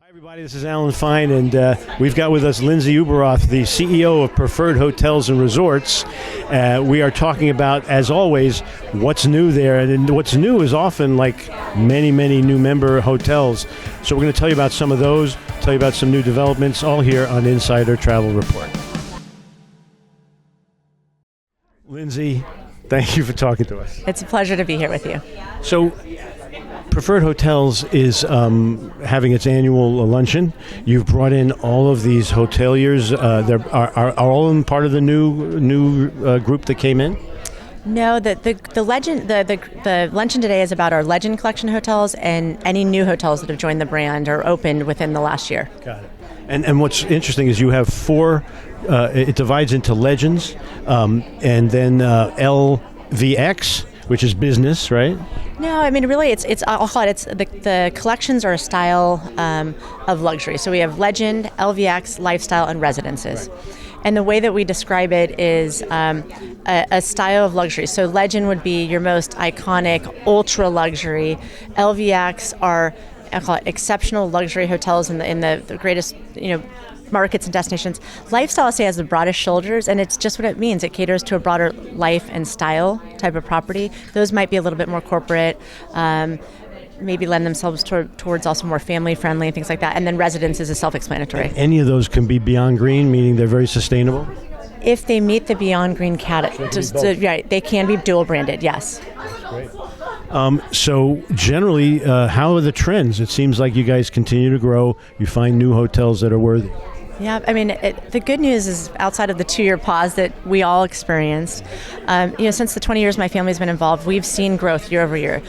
Hi, everybody. This is Alan Fine, and we've got with us Lindsay Uberoth, the CEO of Preferred Hotels and Resorts. We are talking about, as always, what's new there. And what's new is often like many, many new member hotels. So we're going to tell you about some of those, tell you about some new developments, all here on Insider Travel Report. Lindsay, thank you for talking to us. It's a pleasure to be here with you. So, Preferred Hotels is having its annual luncheon. You've brought in all of these hoteliers. Are all in part of the new group that came in? No, the luncheon today is about our Legend Collection hotels and any new hotels that have joined the brand or opened within the last year. Got it. And what's interesting is you have four. It divides into Legends, and then LVX, which is business, right? No, I mean really, I'll call it. The collections are a style of luxury. So we have Legend, LVX, Lifestyle, and Residences. Right. And the way that we describe it is a style of luxury. So Legend would be your most iconic, ultra luxury. LVX are, I call it, exceptional luxury hotels in the greatest markets and destinations. Lifestyle, I say, has the broadest shoulders, and it's just what it means. It caters to a broader life and style type of property. Those might be a little bit more corporate, maybe lend themselves towards also more family-friendly and things like that. And then Residences is self-explanatory. And any of those can be Beyond Green, meaning they're very sustainable? If they meet the Beyond Green category, right, they can be dual-branded, yes. That's great. So generally, how are the trends? It seems like you guys continue to grow. You find new hotels that are worthy. Yeah, I mean, the good news is outside of the 2-year pause that we all experienced, since the 20 years my family's been involved, we've seen growth year over year.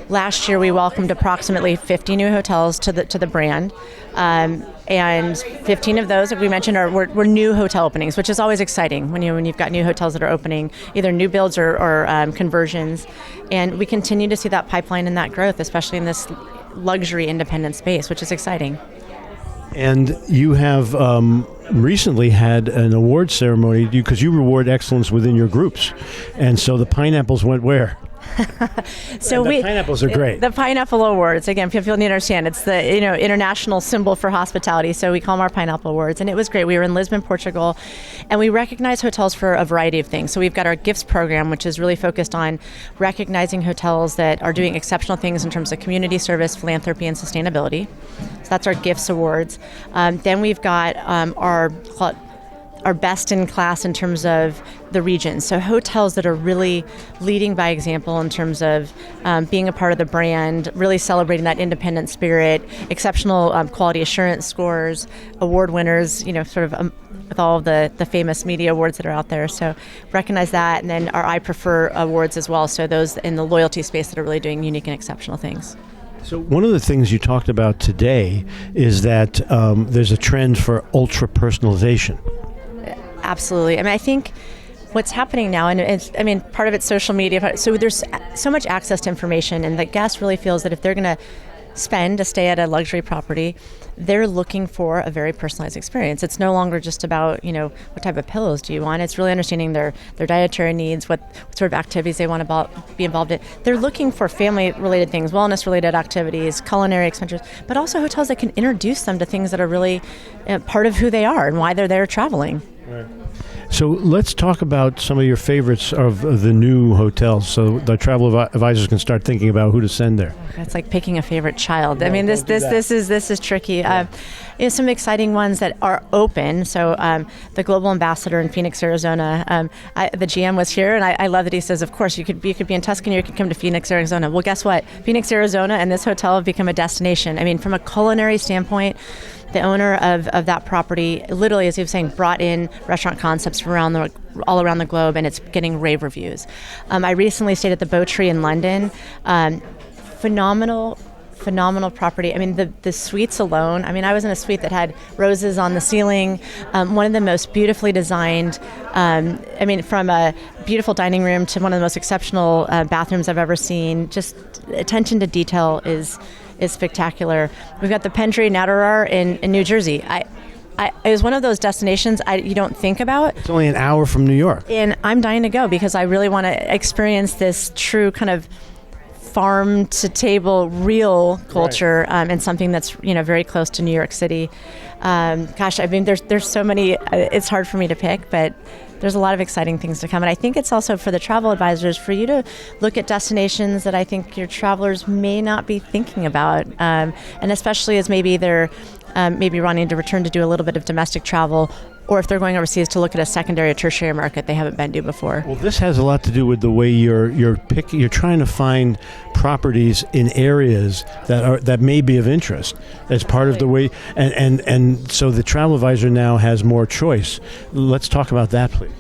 Last year, we welcomed approximately 50 new hotels to the brand, and 15 of those, like we mentioned, were new hotel openings, which is always exciting when you've got new hotels that are opening, either new builds or conversions. And we continue to see that pipeline and that growth, especially in this luxury independent space, which is exciting. And you have recently had an award ceremony because you reward excellence within your groups. And so the pineapples went where? So the pineapples are great. The Pineapple Awards, again, people need to understand, it's the international symbol for hospitality. So we call them our Pineapple Awards, and it was great. We were in Lisbon, Portugal, and we recognize hotels for a variety of things. So we've got our gifts program, which is really focused on recognizing hotels that are doing exceptional things in terms of community service, philanthropy, and sustainability. So that's our gifts awards. Then we've got our best in class in terms of the region. So hotels that are really leading by example in terms of being a part of the brand, really celebrating that independent spirit, exceptional quality assurance scores, award winners, with all of the famous media awards that are out there. So recognize that. And then our I Prefer awards as well. So those in the loyalty space that are really doing unique and exceptional things. So one of the things you talked about today is that there's a trend for ultra personalization. Absolutely. I mean, I think what's happening now, and part of it's social media, so there's so much access to information, and the guest really feels that if they're going to spend to stay at a luxury property, they're looking for a very personalized experience. It's no longer just about, what type of pillows do you want. It's really understanding their dietary needs, what sort of activities they want to be involved in. They're looking for family-related things, wellness-related activities, culinary expenditures, but also hotels that can introduce them to things that are really part of who they are and why they're there traveling. Right. So let's talk about some of your favorites of the new hotels, so the travel advisors can start thinking about who to send there. It's like picking a favorite child. I mean, this is tricky. Yeah. Some exciting ones that are open. So the global ambassador in Phoenix, Arizona, the GM was here, and I love that he says, of course, you could be in Tuscany, or you could come to Phoenix, Arizona. Well, guess what? Phoenix, Arizona, and this hotel have become a destination. I mean, from a culinary standpoint, the owner of that property literally, as he was saying, brought in restaurant concepts from all around the globe, and it's getting rave reviews. I recently stayed at the Bowtree in London. Phenomenal property. I mean, the suites alone. I mean, I was in a suite that had roses on the ceiling. One of the most beautifully designed, from a beautiful dining room to one of the most exceptional bathrooms I've ever seen. Just attention to detail is spectacular. We've got the Pendry Natterar in New Jersey. It was one of those destinations you don't think about. It's only an hour from New York. And I'm dying to go because I really want to experience this true kind of farm to table real culture, and something that's very close to New York City. Gosh, I mean, there's so many. It's hard for me to pick, but there's a lot of exciting things to come. And I think it's also for the travel advisors for you to look at destinations that I think your travelers may not be thinking about, and especially as maybe they're maybe wanting to return to do a little bit of domestic travel, or if they're going overseas to look at a secondary or tertiary market they haven't been to before. Well, this has a lot to do with the way you're trying to find properties in areas that may be of interest as part of the way, and so the travel advisor now has more choice. Let's talk about that, please.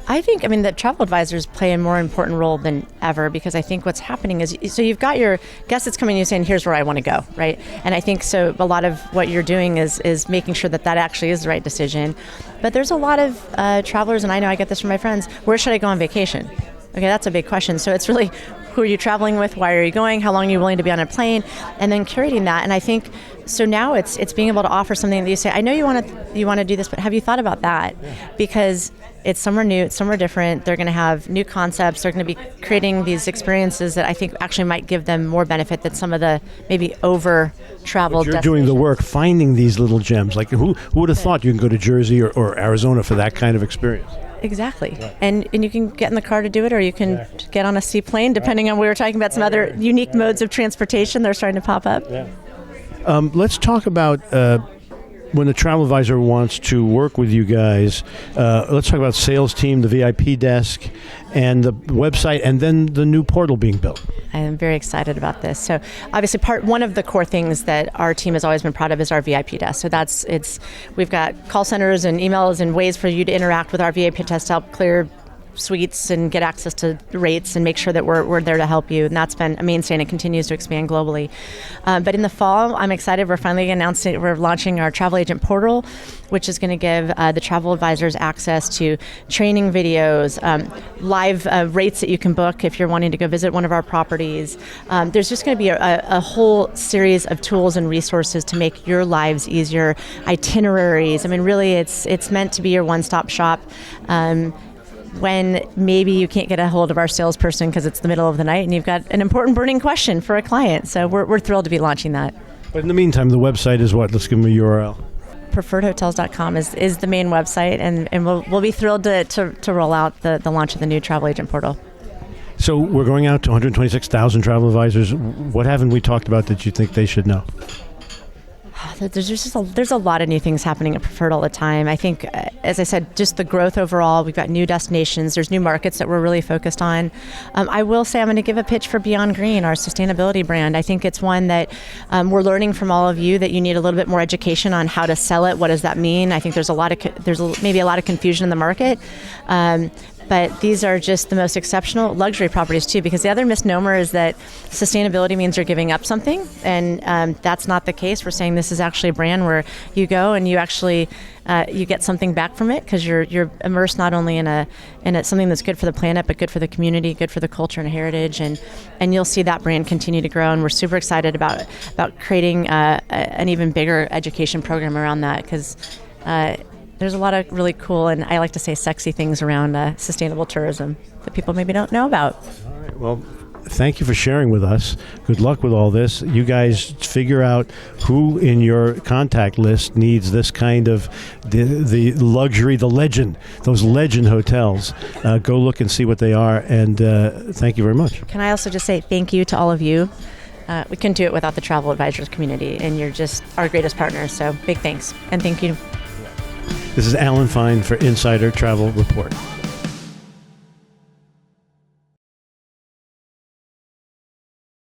I think, the travel advisors play a more important role than ever, because I think what's happening is, so you've got your guest that's coming, you saying, here's where I want to go, right? And I think so a lot of what you're doing is making sure that actually is the right decision. But there's a lot of travelers, and I know I get this from my friends, where should I go on vacation? Okay, that's a big question. So it's really, who are you traveling with? Why are you going? How long are you willing to be on a plane? And then curating that. And I think, so now it's being able to offer something that you say, I know you want to do this, but have you thought about that? Because it's somewhere new, it's somewhere different. They're going to have new concepts. They're going to be creating these experiences that I think actually might give them more benefit than some of the maybe over-traveled You're doing the work, finding these little gems. Like who would have thought you can go to Jersey or Arizona for that kind of experience? Exactly. Right. And you can get in the car to do it, or you can get on a seaplane, depending on, we were talking about some other unique modes of transportation that are starting to pop up. Yeah. Let's talk about when a travel advisor wants to work with you guys. Let's talk about sales team, the VIP desk, and the website, and then the new portal being built. I'm very excited about this. So obviously one of the core things that our team has always been proud of is our VIP desk. So we've got call centers and emails and ways for you to interact with our VIP desk to help clear suites and get access to rates and make sure that we're there to help you. And that's been a mainstay, and it continues to expand globally. But in the fall, I'm excited. We're finally announcing we're launching our travel agent portal, which is going to give the travel advisors access to training videos, live rates that you can book if you're wanting to go visit one of our properties. There's just going to be a whole series of tools and resources to make your lives easier, itineraries. Really, it's meant to be your one-stop shop. When maybe you can't get a hold of our salesperson because it's the middle of the night and you've got an important burning question for a client. So we're thrilled to be launching that. But in the meantime, the website is what? Let's give them a URL. preferredhotels.com is the main website, and we'll be thrilled to roll out the launch of the new travel agent portal. So we're going out to 126,000 travel advisors. What haven't we talked about that you think they should know? There's a lot of new things happening at Preferred all the time. I think, as I said, just the growth overall. We've got new destinations. There's new markets that we're really focused on. I will say I'm going to give a pitch for Beyond Green, our sustainability brand. I think it's one that we're learning from all of you that you need a little bit more education on how to sell it. What does that mean? I think there's maybe a lot of confusion in the market. But these are just the most exceptional luxury properties too, because the other misnomer is that sustainability means you're giving up something, and that's not the case. We're saying this is actually a brand where you go and you actually you get something back from it, because you're immersed not only in something that's good for the planet, but good for the community, good for the culture and heritage, and you'll see that brand continue to grow. And we're super excited about creating an even bigger education program around that, because there's a lot of really cool, and I like to say sexy things around sustainable tourism that people maybe don't know about. All right. Well, thank you for sharing with us. Good luck with all this. You guys figure out who in your contact list needs this kind of the luxury, the legend, those legend hotels. Go look and see what they are, and thank you very much. Can I also just say thank you to all of you? We couldn't do it without the travel advisors community, and you're just our greatest partners. So big thanks, and thank you. This is Alan Fine for Insider Travel Report.